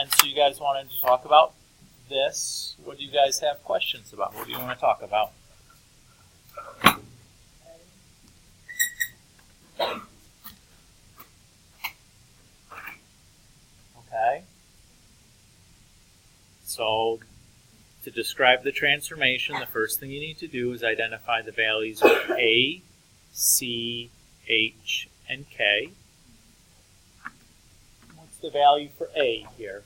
And so you guys wanted to talk about this. What do you guys have questions about? What do you want to talk about? Okay. So to describe the transformation, the first thing you need to do is identify the values of A, C, H, and K. What's the value for A here?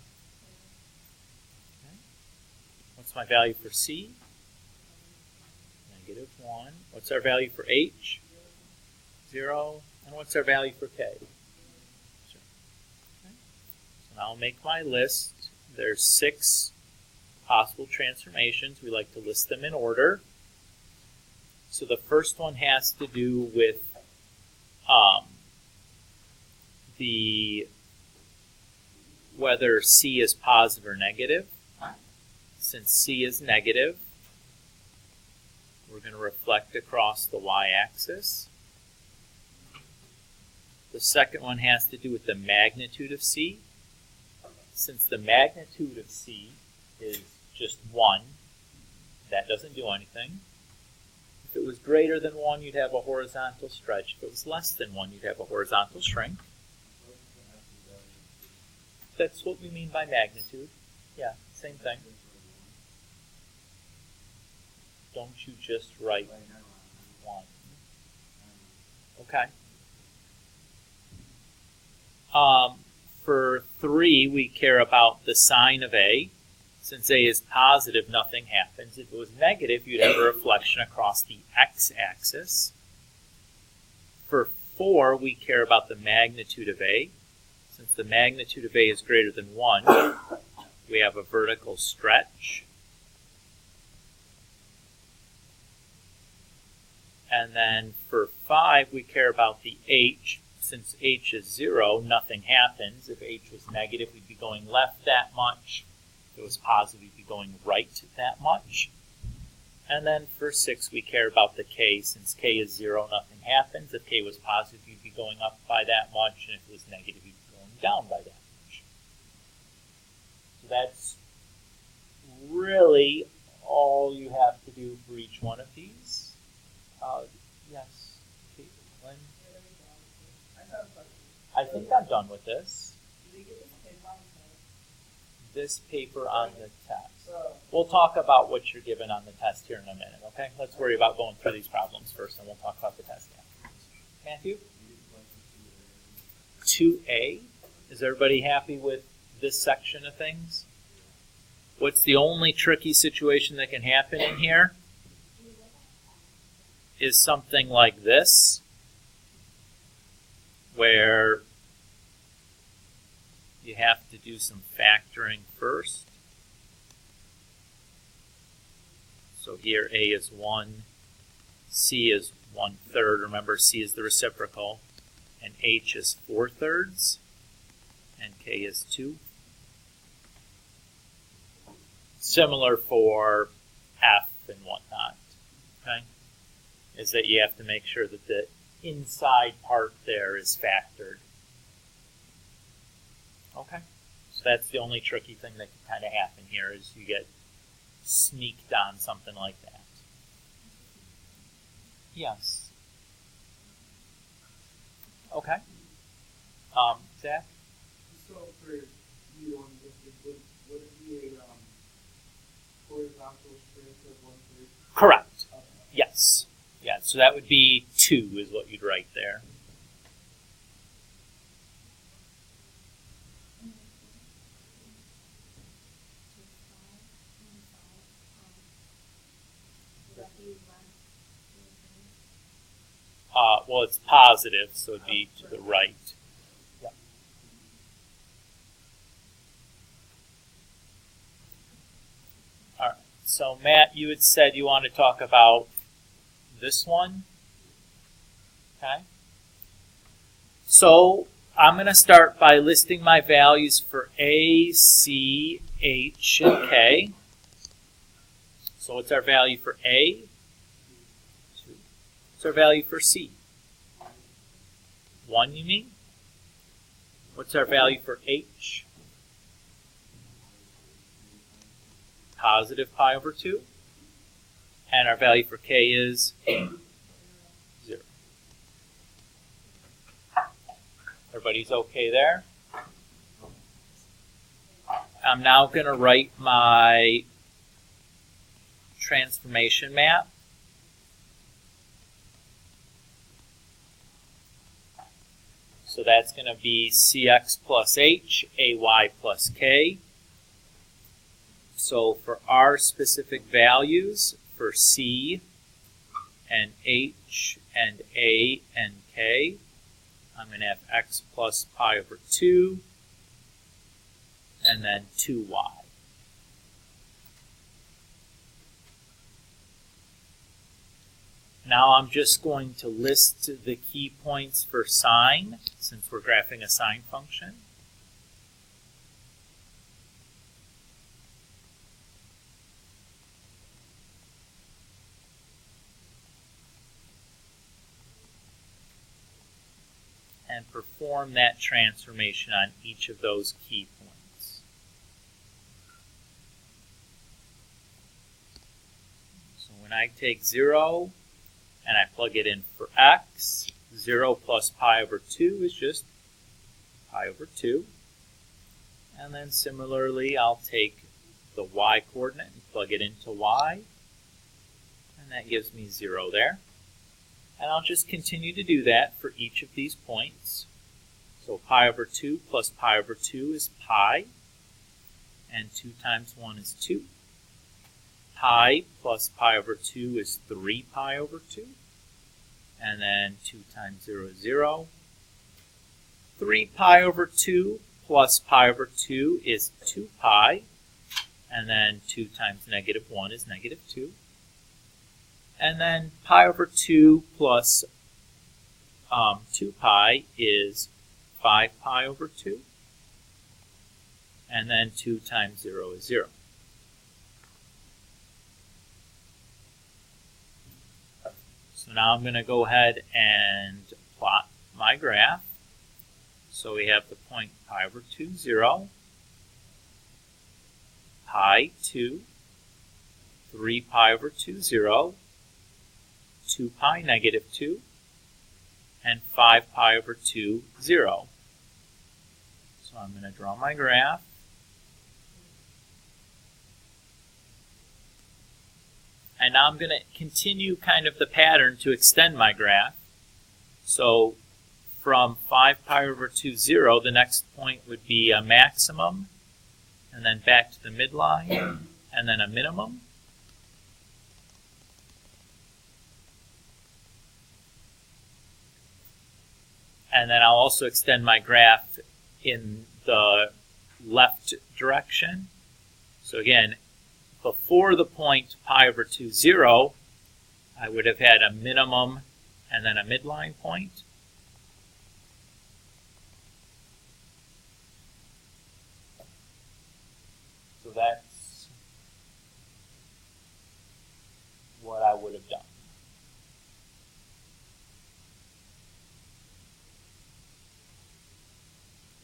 Okay. What's my value for C? -1. What's our value for H? 0. And what's our value for K? 0. Okay. So now I'll make my list. There's 6 possible transformations. We like to list them in order. So the first one has to do with whether C is positive or negative. Since C is negative, we're going to reflect across the y-axis. The second one has to do with the magnitude of C. Since the magnitude of C is just 1, that doesn't do anything. If it was greater than 1, you'd have a horizontal stretch. If it was less than 1, you'd have a horizontal shrink. That's what we mean by magnitude. Yeah, same thing. Don't you just write 1? Okay. For 3, we care about the sign of A. Since A is positive, nothing happens. If it was negative, you'd have a reflection across the x-axis. For 4, we care about the magnitude of A. Since the magnitude of A is greater than 1, we have a vertical stretch. And then for 5, we care about the H. Since H is 0, nothing happens. If H was negative, we'd be going left that much. If it was positive, we'd be going right that much. And then for 6, we care about the K. Since K is 0, nothing happens. If K was positive, you'd be going up by that much. And if it was negative, you'd be going down by that much. So that's really all you have to do for each one of these. Yes, Caitlin. I think I'm done with this. This paper on the test. We'll talk about what you're given on the test here in a minute, okay? Let's worry about going through these problems first, and we'll talk about the test afterwards. Matthew? 2A. Is everybody happy with this section of things? What's the only tricky situation that can happen in here? Is something like this, where you have to do some factoring first. So here A is 1, C is 1/3. Remember, C is the reciprocal, and H is 4/3, and K is 2. Similar for F and whatnot, okay? Is that you have to make sure that the inside part there is factored. Okay, so that's the only tricky thing that can kind of happen here is you get sneaked on something like that. Yes. Okay. Zach? So for you on this, would it be a horizontal strength of 1/3? Correct. Okay. Yes. Yeah, so that would be 2 is what you'd write there. Well, it's positive, so it'd be to the right. Yeah. All right. So, Matt, you had said you want to talk about this one. Okay. So, I'm going to start by listing my values for A, C, H, and K. So, what's our value for A? 2. What's our value for C? 1, you mean? What's our value for H? positive pi over 2. And our value for k is 0. Everybody's okay there? I'm now going to write my transformation map. So that's going to be cx plus h, ay plus k. So for our specific values, for c and h and a and k, I'm going to have x plus pi over 2 and then 2y. Now I'm just going to list the key points for sine, since we're graphing a sine function. And perform that transformation on each of those key points. So when I take 0, and I plug it in for x, 0 plus pi over 2 is just pi over 2. And then similarly, I'll take the y coordinate and plug it into y. And that gives me 0 there. And I'll just continue to do that for each of these points. So pi over 2 plus pi over 2 is pi. And 2 times 1 is 2. Pi plus pi over 2 is 3 pi over 2. And then 2 times 0 is 0. 3 pi over 2 plus pi over 2 is 2 pi. And then 2 times negative 1 is negative 2. And then pi over 2 plus 2 pi is 5 pi over 2. And then 2 times 0 is 0. So now I'm going to go ahead and plot my graph. So we have the point pi over 2, 0, pi 2, 3 pi over 2, 0, 2 pi negative 2, and 5 pi over 2, 0. So I'm going to draw my graph. And now I'm going to continue kind of the pattern to extend my graph. So from 5 pi over 2, 0, the next point would be a maximum, and then back to the midline, and then a minimum. And then I'll also extend my graph in the left direction. So again, before the point pi over 2, 0, I would have had a minimum and then a midline point. So that's what I would have done.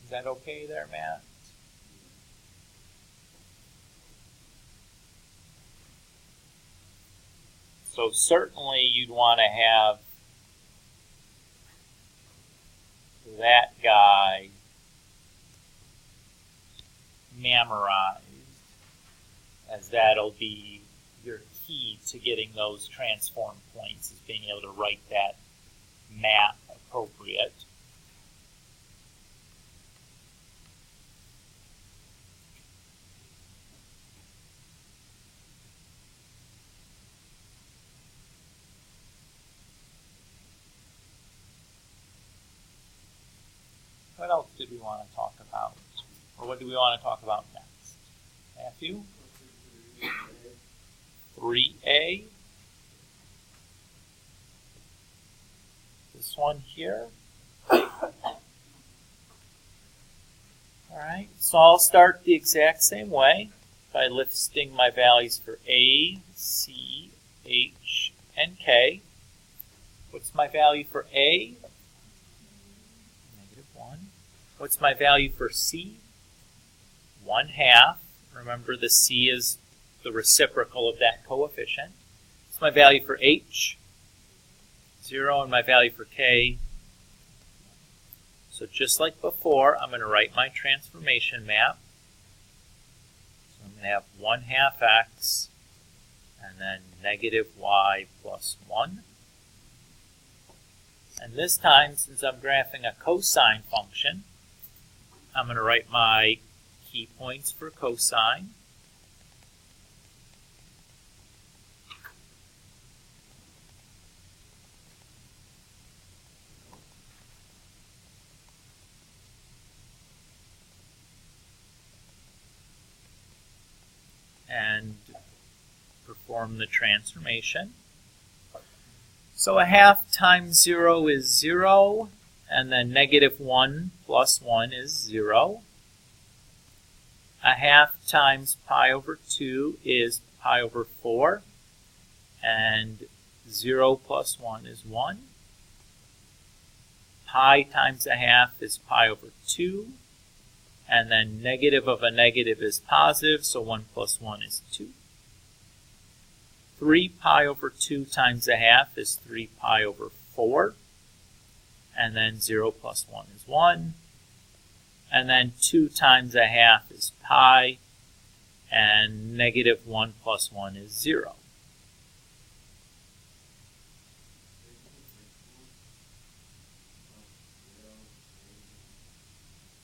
Is that okay there, Matt? So certainly you'd want to have that guy memorized, as that'll be your key to getting those transform points, is being able to write that map appropriate. What else did we want to talk about? Or what do we want to talk about next? Matthew? 3a. This one here. Alright, so I'll start the exact same way by listing my values for a, c, h, and k. What's my value for a? What's my value for c? 1/2. Remember, the c is the reciprocal of that coefficient. It's my value for h, 0, and my value for k. So just like before, I'm going to write my transformation map. So I'm going to have 1/2 x, and then negative y plus 1. And this time, since I'm graphing a cosine function, I'm going to write my key points for cosine. And perform the transformation. So 1/2 times 0 is 0, and then negative 1 plus 1 is 0. 1/2 times pi over 2 is pi over 4, and 0 plus 1 is 1. Pi times 1/2 is pi over 2, and then negative of a negative is positive, so 1 plus 1 is 2. 3 pi over 2 times 1/2 is 3 pi over 4, and then 0 plus 1 is 1, and then 2 times 1/2 is pi, and negative 1 plus 1 is 0.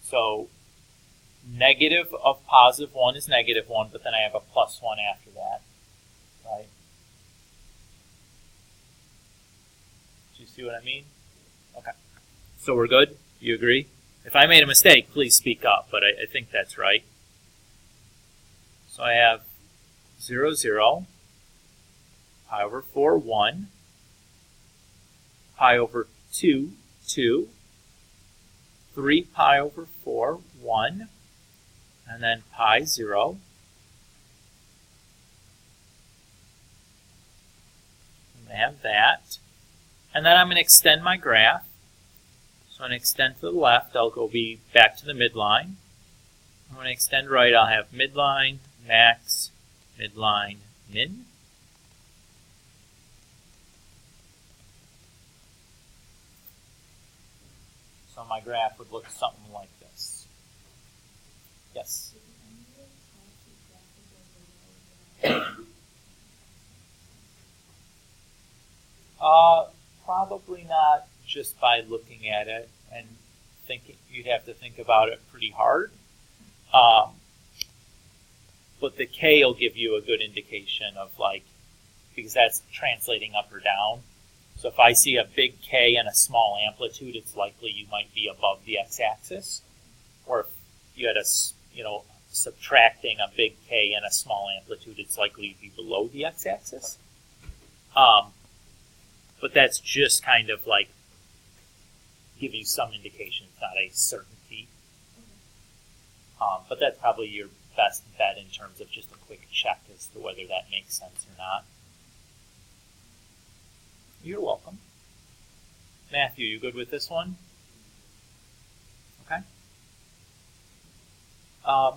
So negative of positive 1 is negative 1, but then I have a plus 1 after that, right? Do you see what I mean? Okay. So we're good? You agree? If I made a mistake, please speak up, but I think that's right. So I have 0, 0, pi over 4, 1, pi over 2, 2, 3 pi over 4, 1, and then pi 0. I'm going to have that. And then I'm going to extend my graph. So I'm going to extend to the left. I'll go back to the midline. I'm going to extend right. I'll have midline, max, midline, min. So my graph would look something like this. Yes? Probably not just by looking at it and thinking. You'd have to think about it pretty hard. But the K will give you a good indication of because that's translating up or down. So if I see a big K and a small amplitude, it's likely you might be above the x-axis. Or if you had subtracting a big K and a small amplitude, it's likely to be below the x-axis. But that's just kind of give you some indication. It's not a certainty. But that's probably your best bet in terms of just a quick check as to whether that makes sense or not. You're welcome. Matthew, you good with this one? Okay.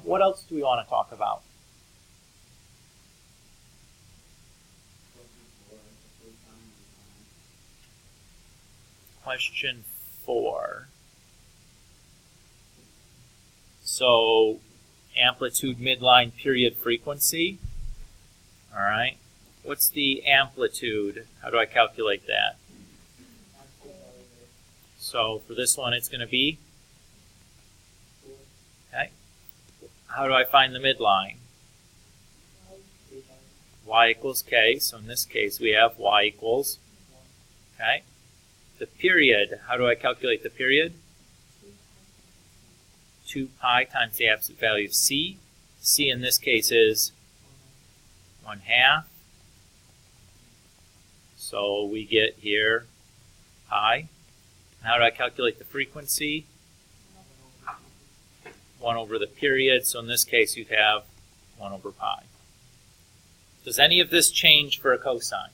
What else do we want to talk about? Question 4. So, amplitude, midline, period, frequency. All right. What's the amplitude? How do I calculate that? So, for this one, it's going to be? Okay. How do I find the midline? Y equals K. So, in this case, we have Y equals. Okay. The period, how do I calculate the period? 2 pi times the absolute value of C. C in this case is 1/2. So we get here pi. How do I calculate the frequency? 1 over the period. So in this case you'd have 1 over pi. Does any of this change for a cosine?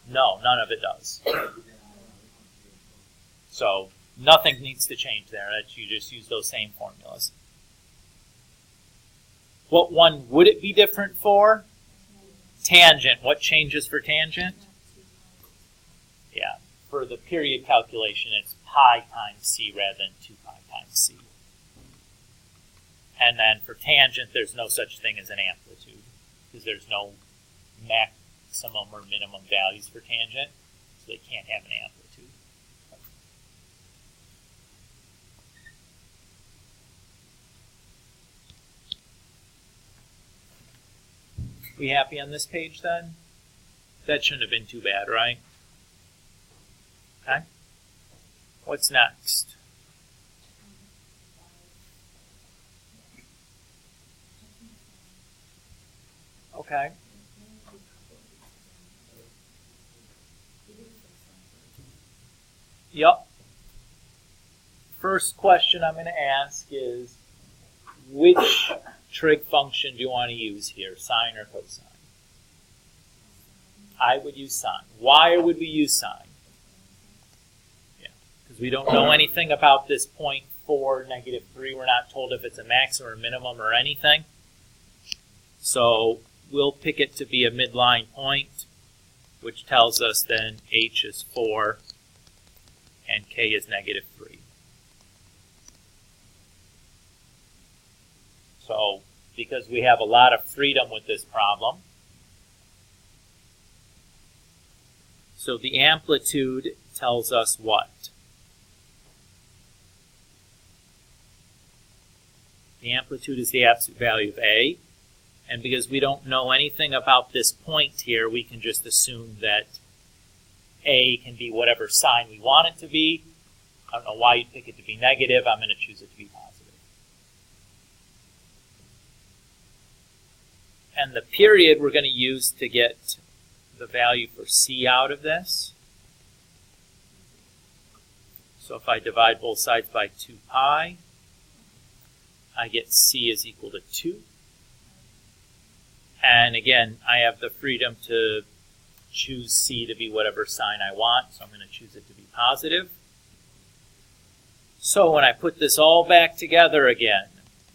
No, none of it does. So nothing needs to change there. You just use those same formulas. What one would it be different for? Tangent. What changes for tangent? Yeah. For the period calculation, it's pi times c rather than 2 pi times c. And then for tangent, there's no such thing as an amplitude, because there's no maximum or minimum values for tangent, so they can't have an amplitude. We happy on this page then? That shouldn't have been too bad, right? Okay. What's next? Okay. Yep. First question I'm going to ask is, which trig function do you want to use here, sine or cosine? I would use sine. Why would we use sine? Yeah, because we don't know anything about this point 4, -3. We're not told if it's a maximum or minimum or anything. So we'll pick it to be a midline point, which tells us then h is 4 and k is -3. So, because we have a lot of freedom with this problem, so the amplitude tells us what? The amplitude is the absolute value of A, and because we don't know anything about this point here, we can just assume that A can be whatever sign we want it to be. I don't know why you'd pick it to be negative. I'm going to choose it to be positive. And the period we're going to use to get the value for C out of this. So if I divide both sides by 2 pi, I get C is equal to 2. And again, I have the freedom to choose C to be whatever sign I want, so I'm going to choose it to be positive. So when I put this all back together again,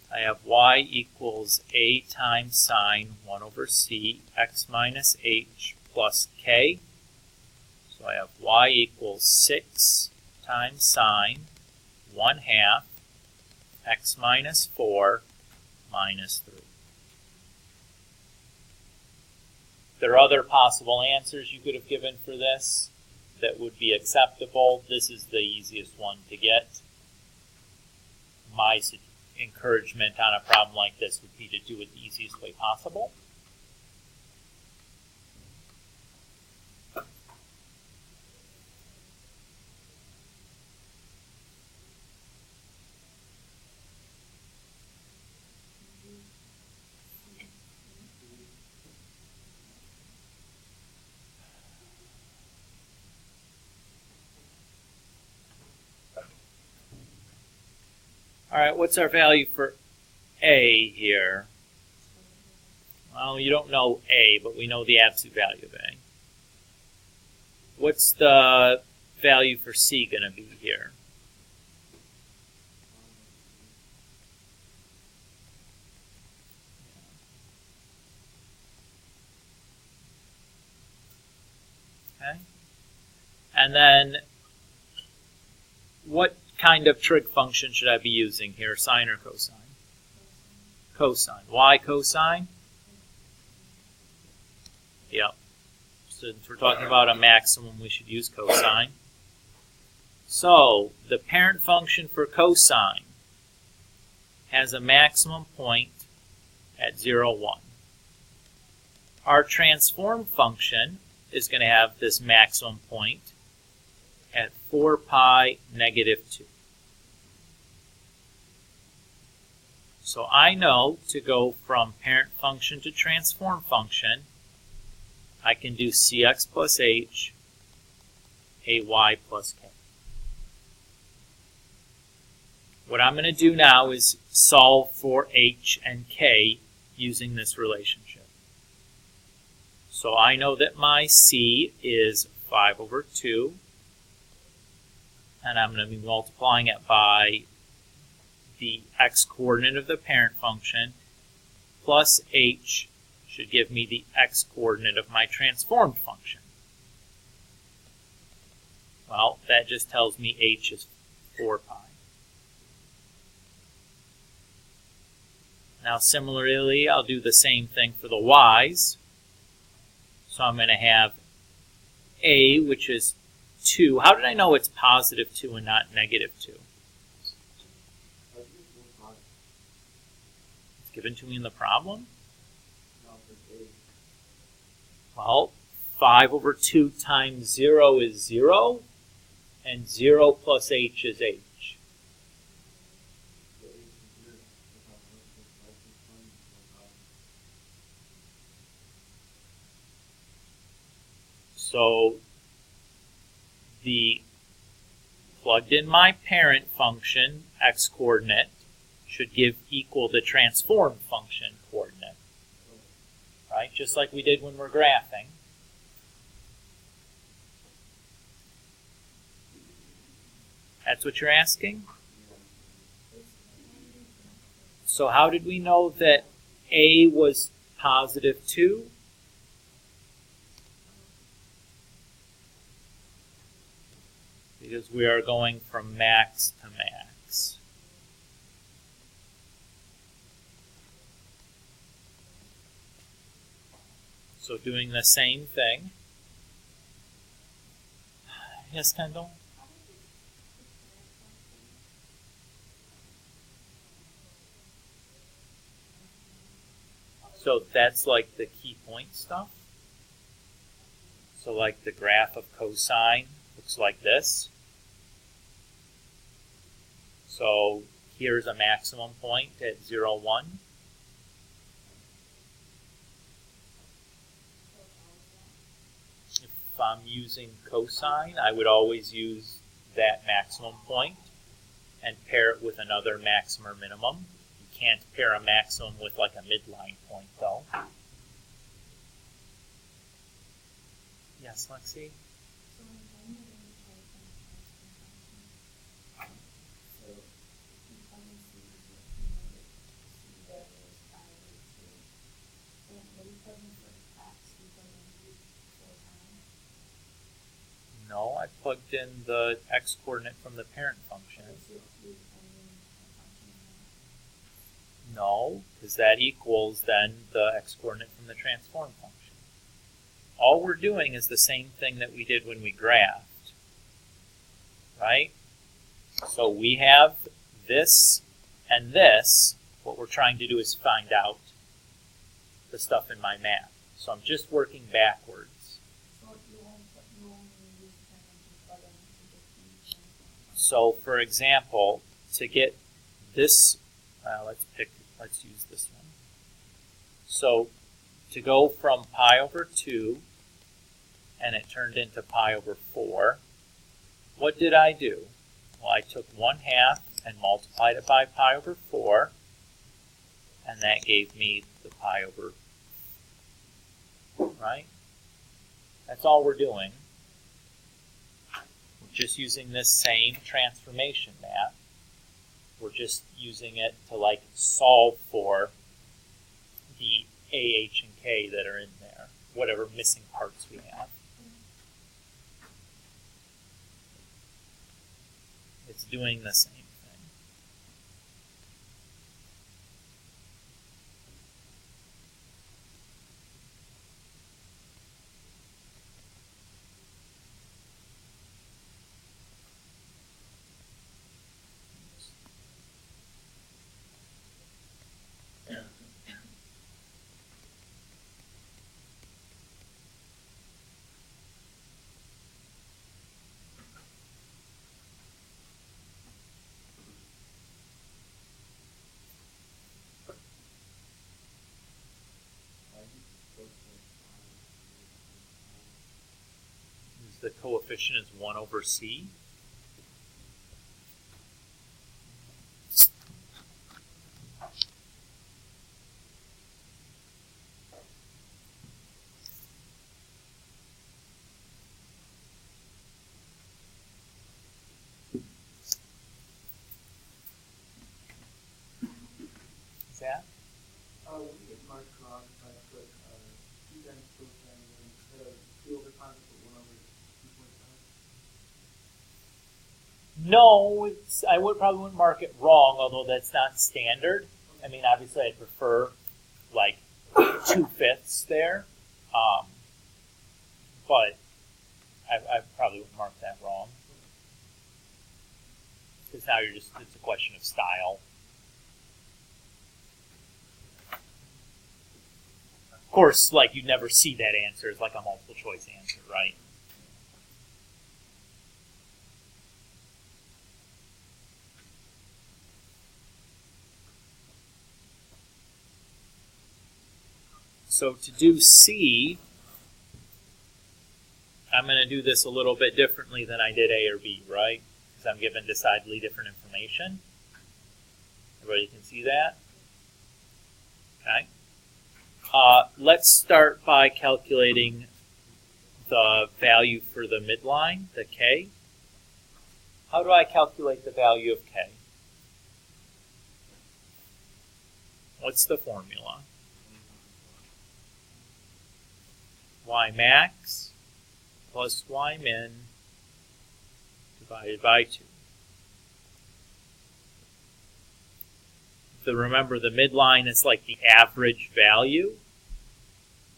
I have y equals a times sine 1 over c x minus h plus k. So I have y equals 6 times sine 1/2 x minus 4 minus 3. There are other possible answers you could have given for this that would be acceptable. This is the easiest one to get. My encouragement on a problem like this would be to do it the easiest way possible. All right, what's our value for A here? Well, you don't know A, but we know the absolute value of A. What's the value for C going to be here? Okay. And then what kind of trig function should I be using here, sine or cosine? Cosine. Why cosine? Yep. Since we're talking about a maximum, we should use cosine. So, the parent function for cosine has a maximum point at 0, 1. Our transform function is going to have this maximum point at 4 pi -2. So I know to go from parent function to transform function, I can do cx plus h, ay plus k. What I'm going to do now is solve for h and k using this relationship. So I know that my c is 5 over 2. And I'm going to be multiplying it by the x-coordinate of the parent function plus h should give me the x-coordinate of my transformed function. Well, that just tells me h is 4 pi. Now, similarly, I'll do the same thing for the y's. So I'm going to have a, which is 2. How did I know it's positive 2 and not negative 2? It's given to me in the problem? Well, 5 over 2 times 0 is 0, and 0 plus h is h. So the plugged in my parent function, x-coordinate, should give equal the transformed function coordinate. Right? Just like we did when we're graphing. That's what you're asking? So how did we know that a was positive 2? Because we are going from max to max. So doing the same thing. Yes, Kendall? So that's like the key point stuff. So like the graph of cosine looks like this. So here's a maximum point at 0, 1. If I'm using cosine, I would always use that maximum point and pair it with another maximum or minimum. You can't pair a maximum with like a midline point, though. Yes, Lexi? No, I plugged in the x-coordinate from the parent function. No, because that equals then the x-coordinate from the transform function. All we're doing is the same thing that we did when we graphed, right? So we have this and this. What we're trying to do is find out the stuff in my map. So I'm just working backwards. So, for example, to get this, let's use this one. So, to go from pi over 2, and it turned into pi over 4, what did I do? Well, I took 1/2 and multiplied it by pi over 4, and that gave me the pi over, right? That's all we're doing. Just using this same transformation map. We're just using it to like solve for the A, H, and K that are in there, whatever missing parts we have. It's doing the same thing. The coefficient is 1 over c. Is that? We get marked wrong if I put 2 times cosine and then instead of 2 over pi, I put 1 over 2.5. No, I probably wouldn't mark it wrong, although that's not standard. I mean, obviously, I'd prefer like 2/5 there, but I probably wouldn't mark that wrong because now it's a question of style. Of course, like you never see that answer. It's like a multiple choice answer, right? So to do C, I'm going to do this a little bit differently than I did A or B, right? Because I'm given decidedly different information. Everybody can see that? Okay. Let's start by calculating the value for the midline, the K. How do I calculate the value of K? What's the formula? Y max plus Y min divided by 2. Remember, the midline is like the average value.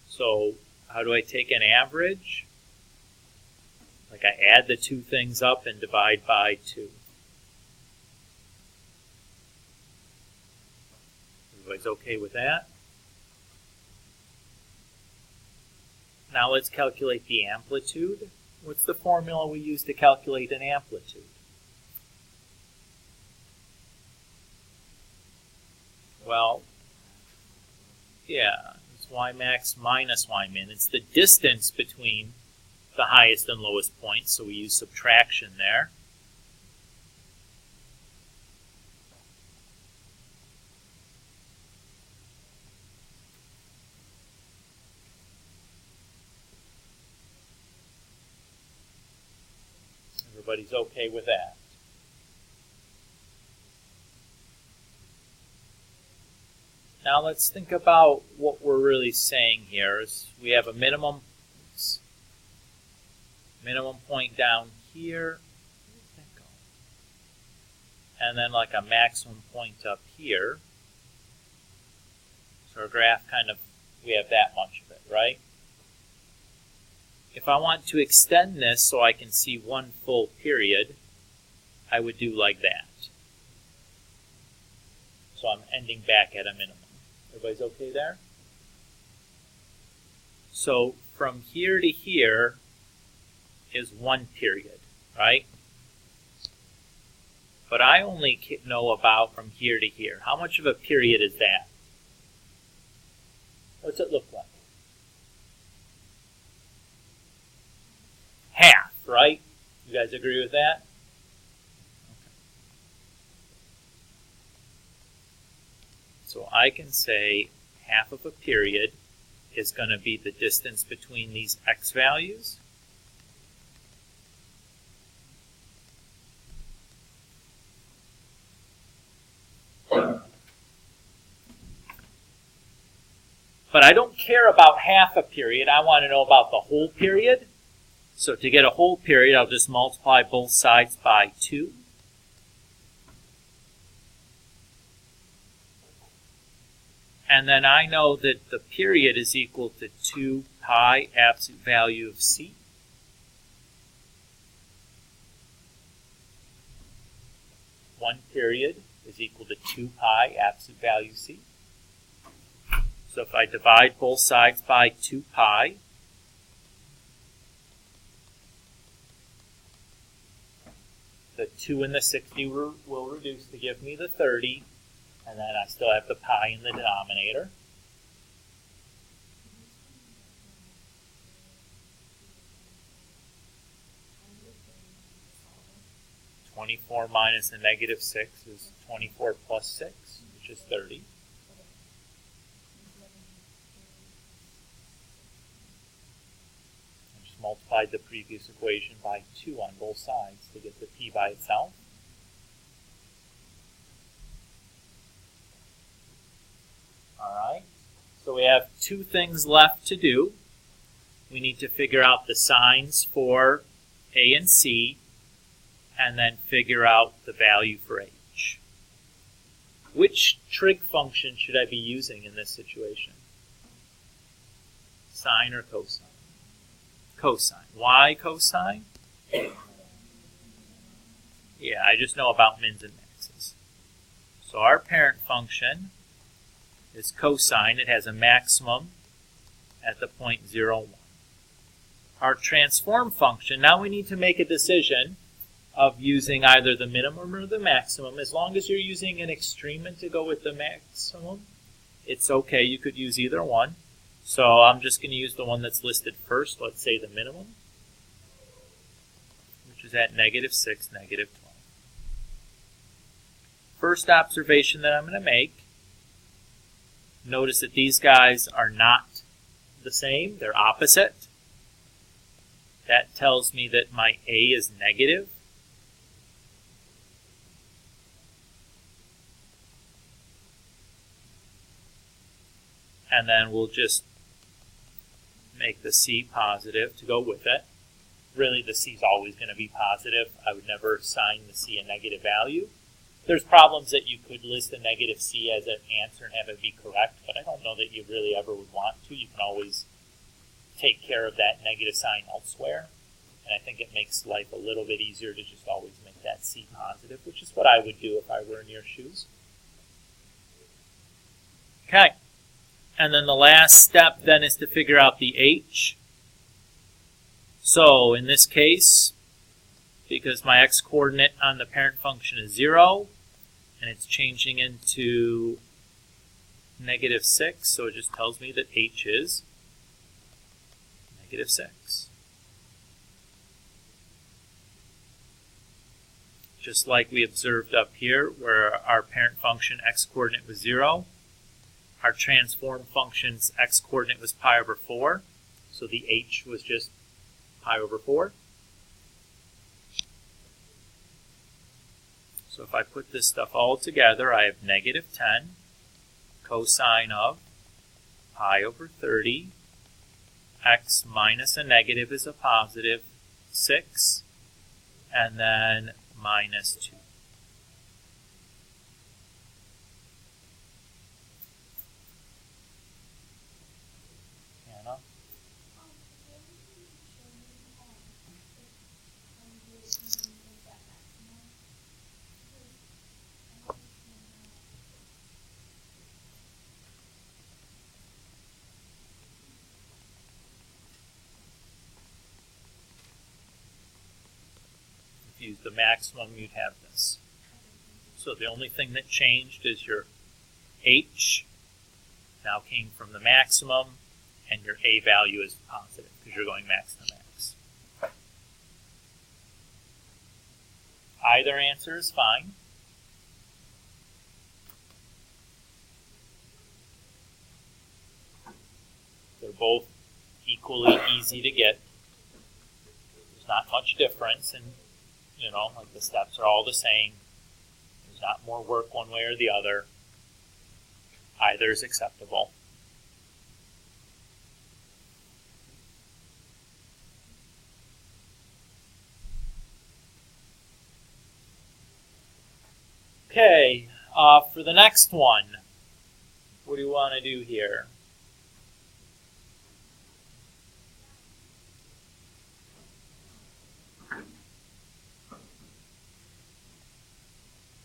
So how do I take an average? Like I add the two things up and divide by 2. Everybody's okay with that? Now let's calculate the amplitude. What's the formula we use to calculate an amplitude? Well, yeah, it's Y max minus Y min. It's the distance between the highest and lowest points, so we use subtraction there. Everybody's okay with that? Now let's think about what we're really saying here. We have a minimum point down here, and then like a maximum point up here. So our graph we have that much of it, right? If I want to extend this so I can see one full period, I would do like that. So I'm ending back at a minimum. Everybody's okay there? So from here to here is one period, right? But I only know about from here to here. How much of a period is that? What's it look like? Half, right? You guys agree with that? Okay. So I can say half of a period is going to be the distance between these x values. But I don't care about half a period. I want to know about the whole period. So to get a whole period, I'll just multiply both sides by 2. And then I know that the period is equal to 2 pi absolute value of c. One period is equal to 2 pi absolute value c. So if I divide both sides by 2 pi, the 2 and the 60 will reduce to give me the 30, and then I still have the pi in the denominator. (24 minus a negative 6 is 24 plus 6, which is 30. I just multiplied the previous equation by 2 on both sides to get the p by itself. All right. we have two things left to do. We need to figure out the signs for A and C, and then figure out the value for H. Which trig function should I be using in this situation? Sine or cosine? Cosine. Why cosine? Yeah, I just know about mins and maxes. So our parent function is cosine. It has a maximum at the point 0, 1. Our transform function, now we need to make a decision of using either the minimum or the maximum. As long as you're using an extreme to go with the maximum, it's okay. You could use either one. So I'm just going to use the one that's listed first. Let's say the minimum, which is at -6, -12. First observation that I'm going to make, notice that these guys are not the same. They're opposite. That tells me that my A is negative. And then we'll just make the C positive to go with it. Really, the C is always going to be positive. I would never assign the C a negative value. There's problems that you could list a negative C as an answer and have it be correct, but I don't know that you really ever would want to. You can always take care of that negative sign elsewhere, and I think it makes life a little bit easier to just always make that C positive, which is what I would do if I were in your shoes. Okay. And then the last step then is to figure out the H. So in this case, because my x-coordinate on the parent function is 0, and it's changing into -6, so it just tells me that H is -6. Just like we observed up here, where our parent function x-coordinate was 0, our transform function's x-coordinate was pi/4, so the H was just pi/4. So if I put this stuff all together, I have -10 cosine of pi/30. X minus a negative is a positive 6, and then -2. Anna? If you use the maximum, you'd have this. So the only thing that changed is your H now came from the maximum, and your A value is positive because you're going max to max. Either answer is fine. They're both equally easy to get. There's not much difference, and like the steps are all the same. There's not more work one way or the other. Either is acceptable. Okay, for the next one, what do you want to do here?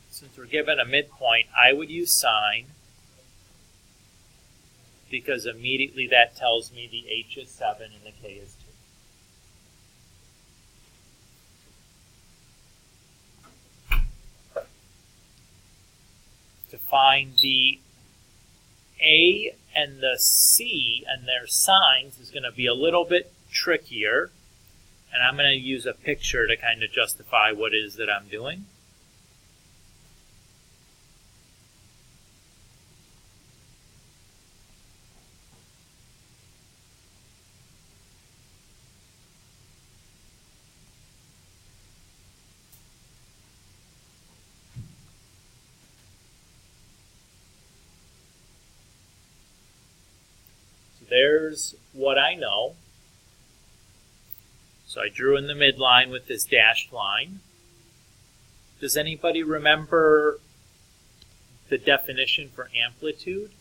Since we're given a midpoint, I would use sine, because immediately that tells me the H is 7 and the K is 2. To find the A and the C and their signs is going to be a little bit trickier, and I'm going to use a picture to kind of justify what it is that I'm doing. there's what I know. So I drew in the midline with this dashed line. Does anybody remember the definition for amplitude?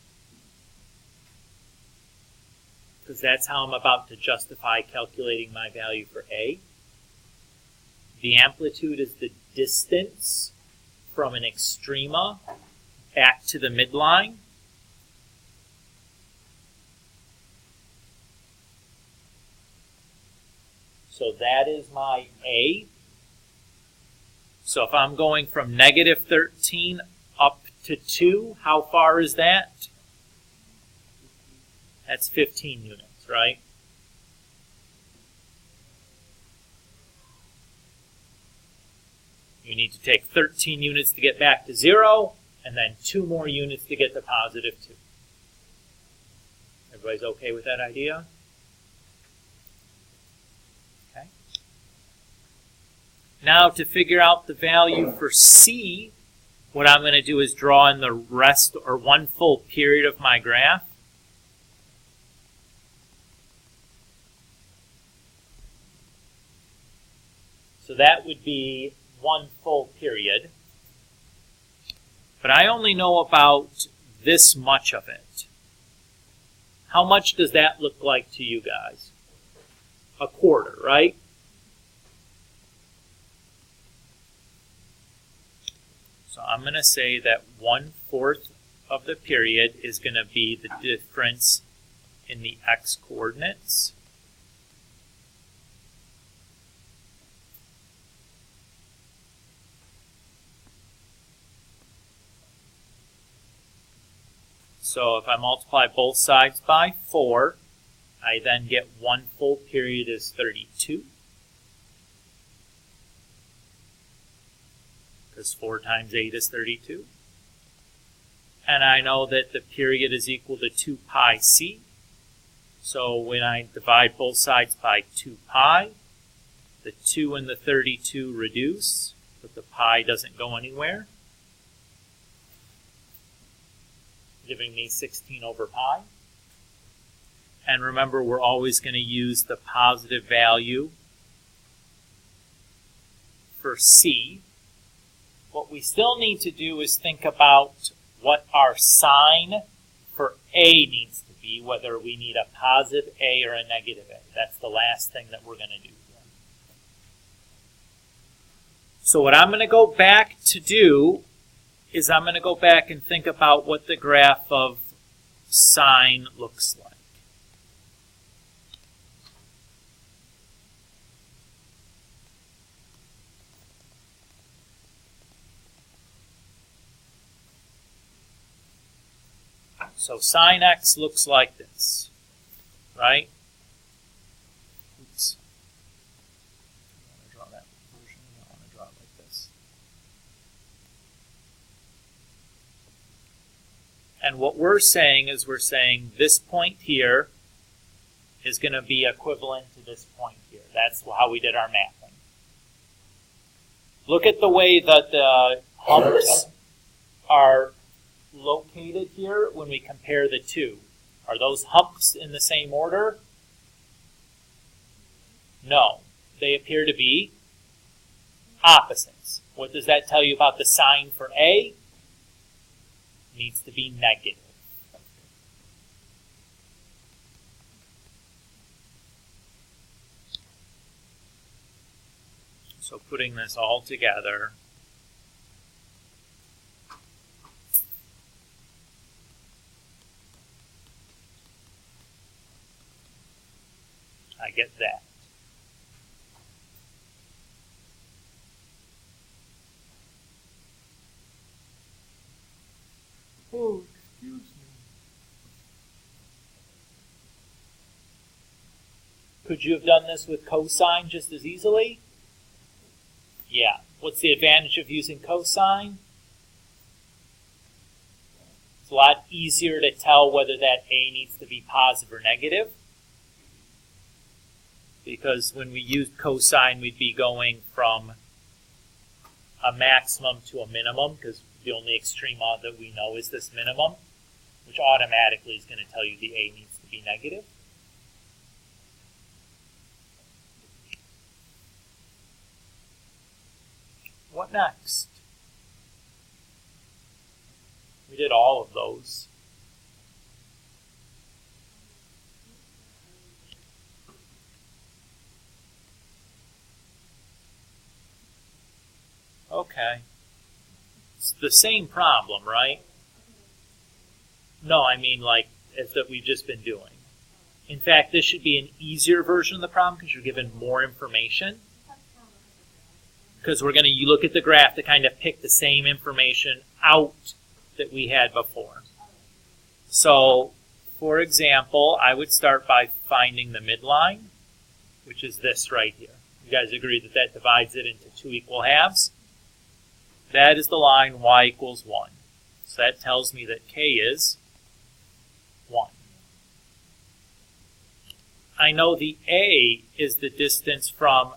Because that's how I'm about to justify calculating my value for A. The amplitude is the distance from an extrema back to the midline. So that is my A. So if I'm going from negative 13 up to 2, how far is that? That's 15 units, right? You need to take 13 units to get back to 0, and then 2 more units to get to positive 2. Everybody's okay with that idea? Okay. Now to figure out the value for C, what I'm going to do is draw in the rest, or one full period of my graph. So that would be one full period. But I only know about this much of it. How much does that look like to you guys? A quarter, right? So I'm going to say that 1/4 of the period is going to be the difference in the x coordinates. So if I multiply both sides by 4, I then get 1 full period is 32. Because 4 times 8 is 32. And I know that the period is equal to 2 pi c. So when I divide both sides by 2 pi, the 2 and the 32 reduce, but the pi doesn't go anywhere, giving me 16 over pi. And remember, we're always going to use the positive value for C. What we still need to do is think about what our sign for A needs to be, whether we need a positive A or a negative A. That's the last thing that we're going to do here. So what I'm going to go back to do is I'm going to go back and think about what the graph of sine looks like. So sine x looks like this, right? Oops. I want to draw that version. I want to draw it like this. And what we're saying is we're saying this point here is going to be equivalent to this point here. That's how we did our mapping. Look at the way that the humps are located here when we compare the two. Are those humps in the same order? No. They appear to be opposites. What does that tell you about the sign for A? It needs to be negative. So putting this all together, I get that. Oh, excuse me. Could you have done this with cosine just as easily? Yeah. What's the advantage of using cosine? It's a lot easier to tell whether that A needs to be positive or negative. Because when we used cosine, we'd be going from a maximum to a minimum, because the only extrema that we know is this minimum, which automatically is going to tell you the A needs to be negative. What next? We did all of those. Okay. It's the same problem, right? No, I mean like as that we've just been doing. In fact, this should be an easier version of the problem because you're given more information. Because we're going to look at the graph to kind of pick the same information out that we had before. So, for example, I would start by finding the midline, which is this right here. You guys agree that that divides it into 2 equal halves? That is the line y equals 1. So that tells me that k is 1. I know the a is the distance from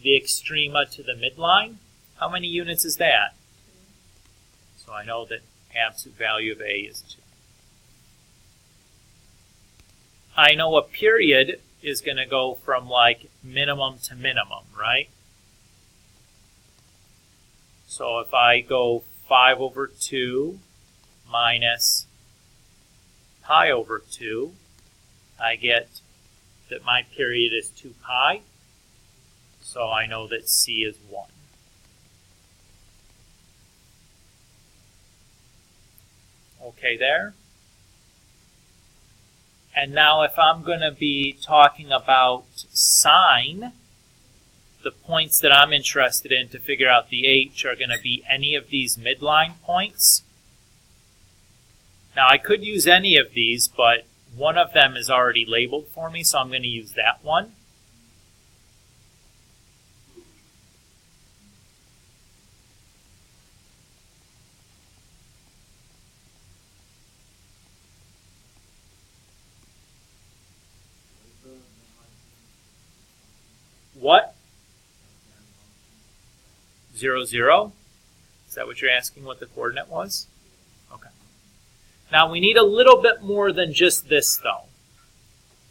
the extrema to the midline. How many units is that? So I know that absolute value of a is 2. I know a period is going to go from like minimum to minimum, right? So if I go 5 over 2 minus pi over 2, I get that my period is 2 pi. So I know that c is 1. Okay there? And now if I'm going to be talking about sine, the points that I'm interested in to figure out the h are going to be any of these midline points. Now I could use any of these, but one of them is already labeled for me, so I'm going to use that one. What? 0, 0? Is that what you're asking, what the coordinate was? Okay. Now we need a little bit more than just this, though.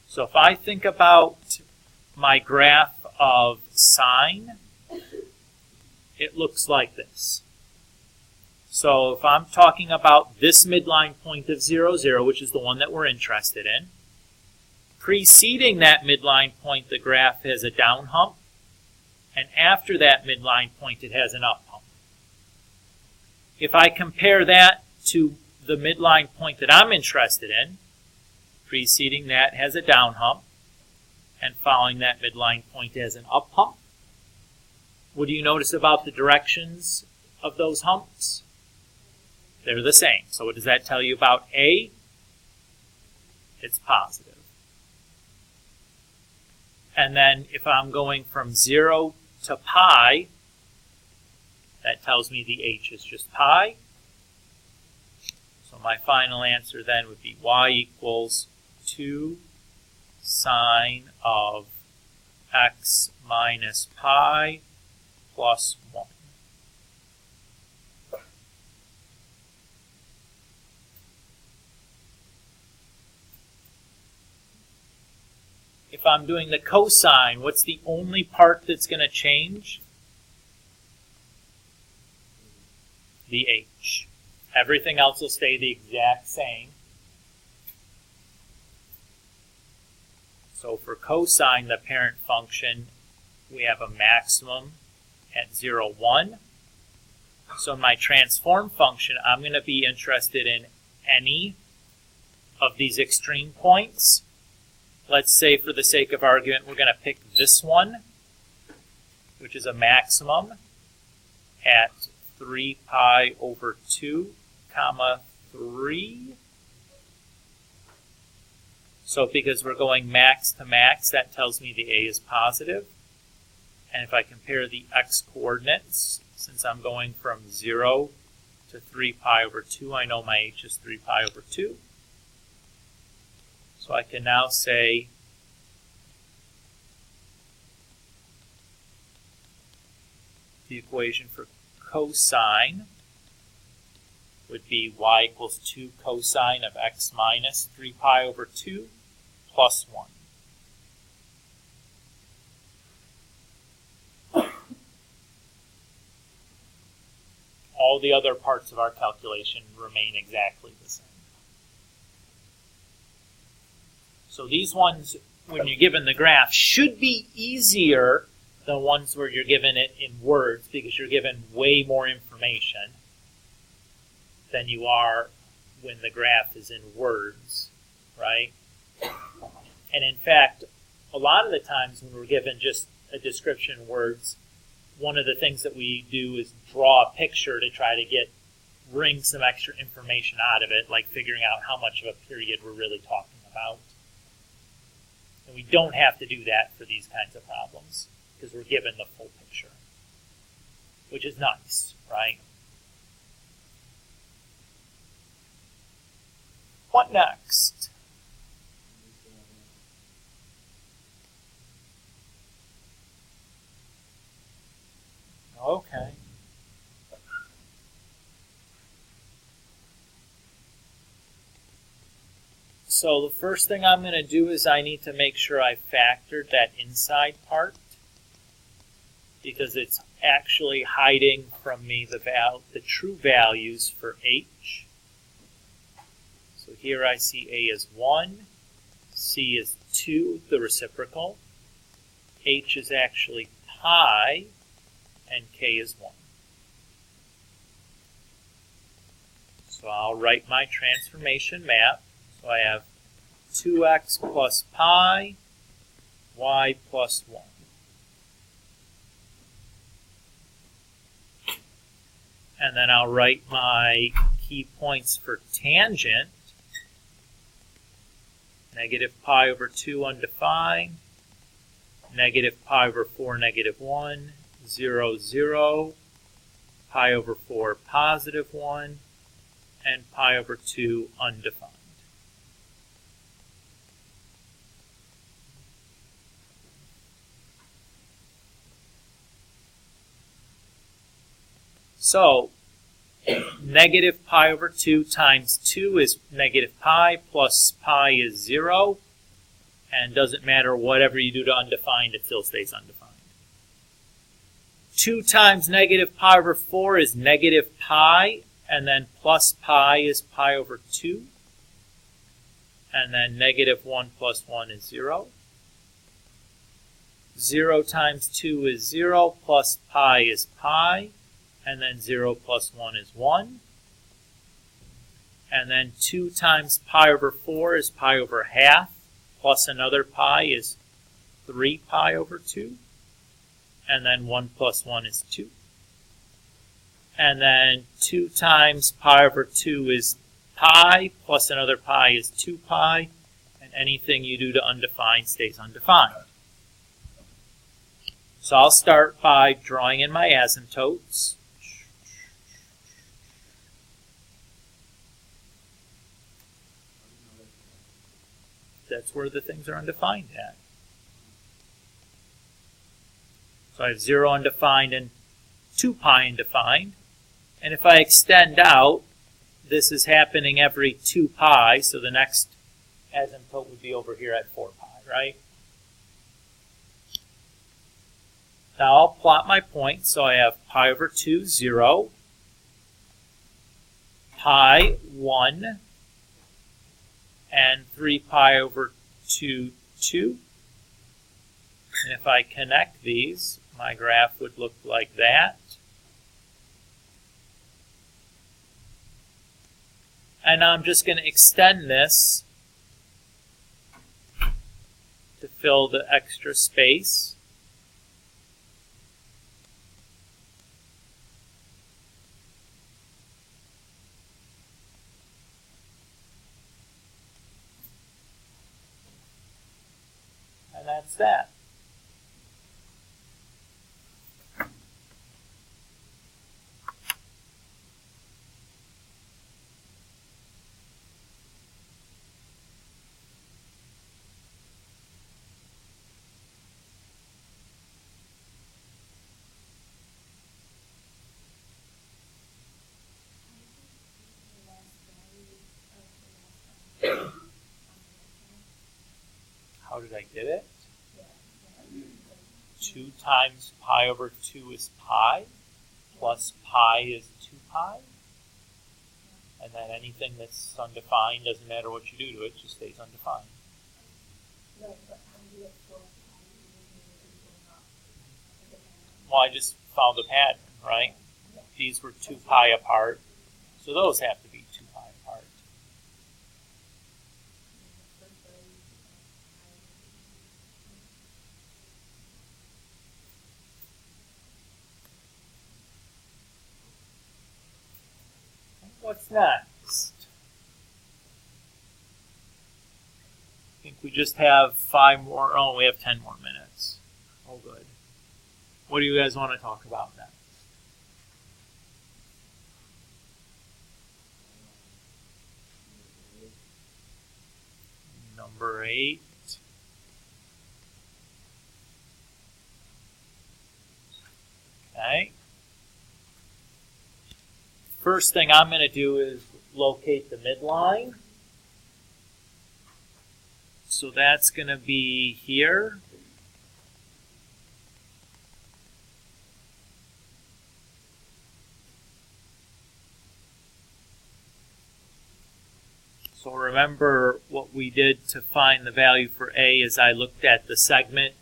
So if I think about my graph of sine, it looks like this. So if I'm talking about this midline point of 0, 0, which is the one that we're interested in, preceding that midline point, the graph has a down hump, and after that midline point, it has an up hump. If I compare that to the midline point that I'm interested in, preceding that has a down hump, and following that midline point has an up hump, what do you notice about the directions of those humps? They're the same. So what does that tell you about A? It's positive. And then if I'm going from 0 to pi, that tells me the h is just pi. So my final answer then would be y equals 2 sine of x minus pi plus 1. If I'm doing the cosine, what's the only part that's going to change? The h. Everything else will stay the exact same. So for cosine, the parent function, we have a maximum at 0, 1. So in my transform function, I'm going to be interested in any of these extreme points. Let's say, for the sake of argument, we're going to pick this one, which is a maximum at 3 pi over 2, comma 3. So because we're going max to max, that tells me the a is positive. And if I compare the x coordinates, since I'm going from 0 to 3 pi over 2, I know my h is 3 pi over 2. So I can now say the equation for cosine would be y equals 2 cosine of x minus 3 pi over 2 plus 1. All the other parts of our calculation remain exactly the same. So these ones, when you're given the graph, should be easier than ones where you're given it in words, because you're given way more information than you are when the graph is in words, right? And in fact, a lot of the times when we're given just a description in words, one of the things that we do is draw a picture to try to wring some extra information out of it, like figuring out how much of a period we're really talking about. And we don't have to do that for these kinds of problems, because we're given the full picture, which is nice, right? What next? Okay. So the first thing I'm going to do is I need to make sure I factored that inside part, because it's actually hiding from me the true values for h. So here I see a is 1, c is 2, the reciprocal, h is actually pi, and k is 1. So I'll write my transformation map. So I have 2x plus pi, y plus 1. And then I'll write my key points for tangent. Negative pi over 2 undefined, negative pi over 4, negative 1, 0, 0, pi over 4, positive 1, and pi over 2 undefined. So, negative pi over 2 times 2 is negative pi, plus pi is 0, and doesn't matter whatever you do to undefined, it still stays undefined. 2 times negative pi over 4 is negative pi, and then plus pi is pi over 2, and then negative 1 plus 1 is 0. 0 times 2 is 0, plus pi is pi, and then 0 plus 1 is 1. And then 2 times pi over 4 is pi over half, plus another pi is 3 pi over 2. And then 1 plus 1 is 2. And then 2 times pi over 2 is pi, plus another pi is 2 pi, and anything you do to undefined stays undefined. So I'll start by drawing in my asymptotes. That's where the things are undefined at. So I have 0 undefined and 2 pi undefined. And if I extend out, this is happening every 2 pi, so the next asymptote would be over here at 4 pi, right? Now I'll plot my points. So I have pi over 2, 0, pi, 1, and 3 pi over 2, 2. And if I connect these, my graph would look like that. And I'm just going to extend this to fill the extra space. And that's that. How did I get it? 2 times pi over 2 is pi, plus pi is 2 pi. And then anything that's undefined, doesn't matter what you do to it, just stays undefined. Well, I just found a pattern, right? These were 2 pi apart, so those have to be 2 pi apart. What's next? I think we just have 5 more. Oh, we have 10 more minutes. Oh, good. What do you guys want to talk about next? Number 8. Okay. First thing I'm going to do is locate the midline. So that's going to be here. So remember what we did to find the value for A is I looked at the segment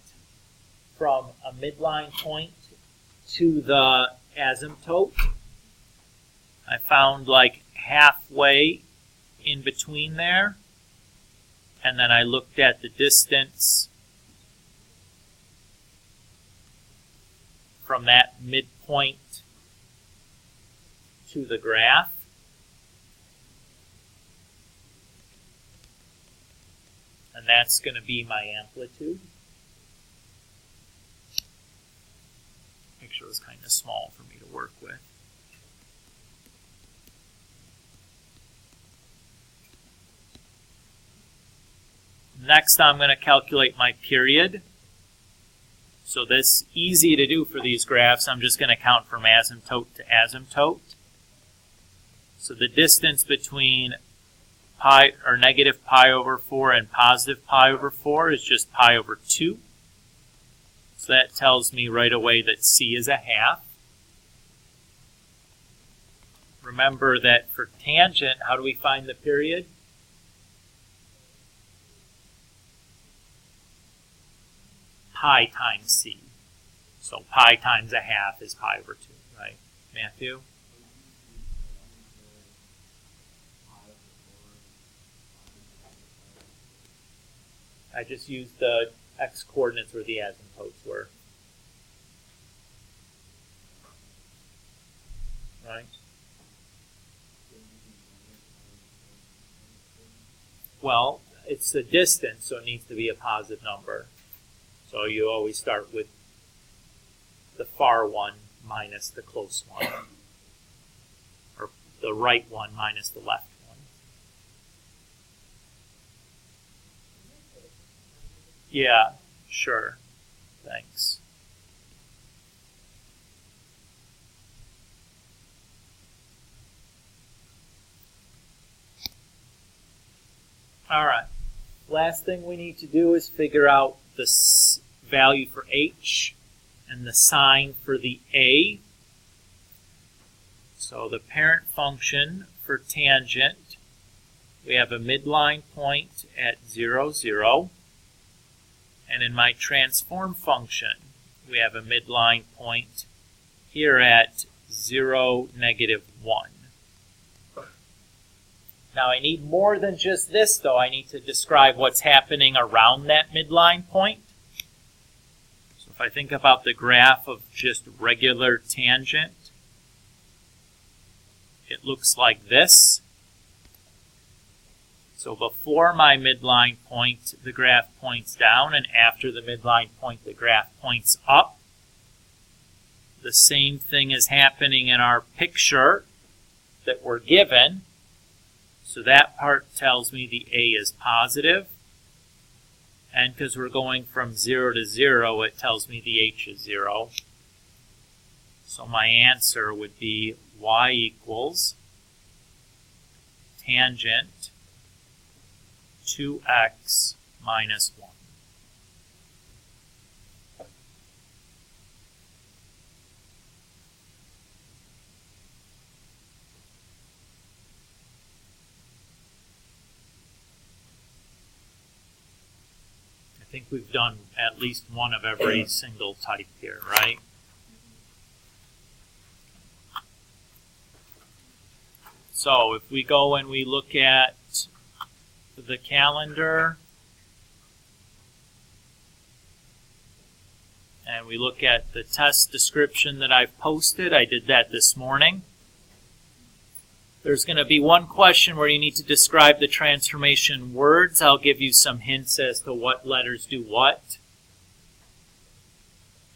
from a midline point to the asymptote. I found like halfway in between there, and then I looked at the distance from that midpoint to the graph. And that's going to be my amplitude. Make sure it was kind of small for me to work with. Next, I'm going to calculate my period. So that's easy to do for these graphs. I'm just going to count from asymptote to asymptote. So the distance between pi or negative pi over 4 and positive pi over 4 is just pi over 2. So that tells me right away that C is a half. Remember that for tangent, how do we find the period? Pi times C. So pi times a half is pi over 2, right? Matthew? I just used the x-coordinates where the asymptotes were. Right? Well, it's the distance, so it needs to be a positive number. So you always start with the far one minus the close one, or the right one minus the left one. Yeah, sure. Thanks. All right. Last thing we need to do is figure out the value for h and the sine for the a. So the parent function for tangent, we have a midline point at 0, 0. And in my transform function, we have a midline point here at 0, negative 1. Now I need more than just this, though. I need to describe what's happening around that midline point. So if I think about the graph of just regular tangent, it looks like this. So before my midline point, the graph points down, and after the midline point, the graph points up. The same thing is happening in our picture that we're given. So that part tells me the A is positive. And because we're going from 0 to 0, it tells me the H is 0. So my answer would be y equals tangent 2x minus 1. think we've done at least one of every single type here, right? So if we go and we look at the calendar, and we look at the test description that I've posted, I did that this morning. There's going to be one question where you need to describe the transformation words. I'll give you some hints as to what letters do what.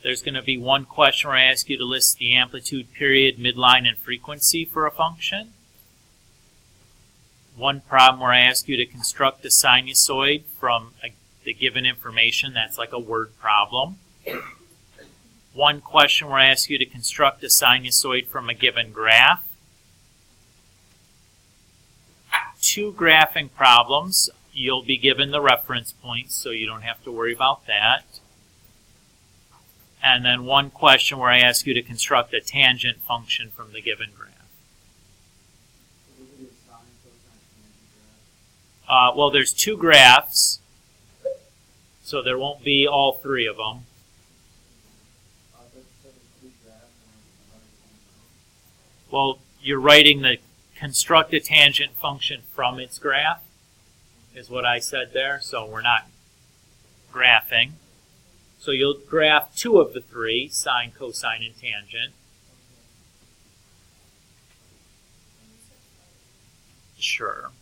There's going to be one question where I ask you to list the amplitude, period, midline, and frequency for a function. One problem where I ask you to construct a sinusoid from the given information. That's like a word problem. One question where I ask you to construct a sinusoid from a given graph. Two graphing problems. You'll be given the reference points, so you don't have to worry about that. And then one question where I ask you to construct a tangent function from the given graph. Well, there's two graphs, so there won't be all three of them. Well, you're writing the construct a tangent function from its graph, is what I said there, so we're not graphing. So you'll graph two of the three, sine, cosine, and tangent. Sure.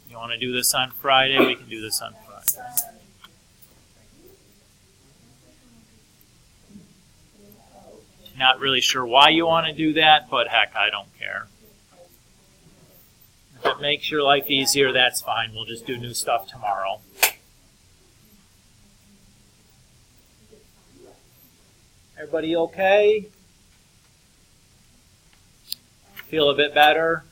You want to do this on Friday? We can do this on Friday. Not really sure why you want to do that, but heck, I don't care. If it makes your life easier, that's fine. We'll just do new stuff tomorrow. Everybody okay? Feel a bit better?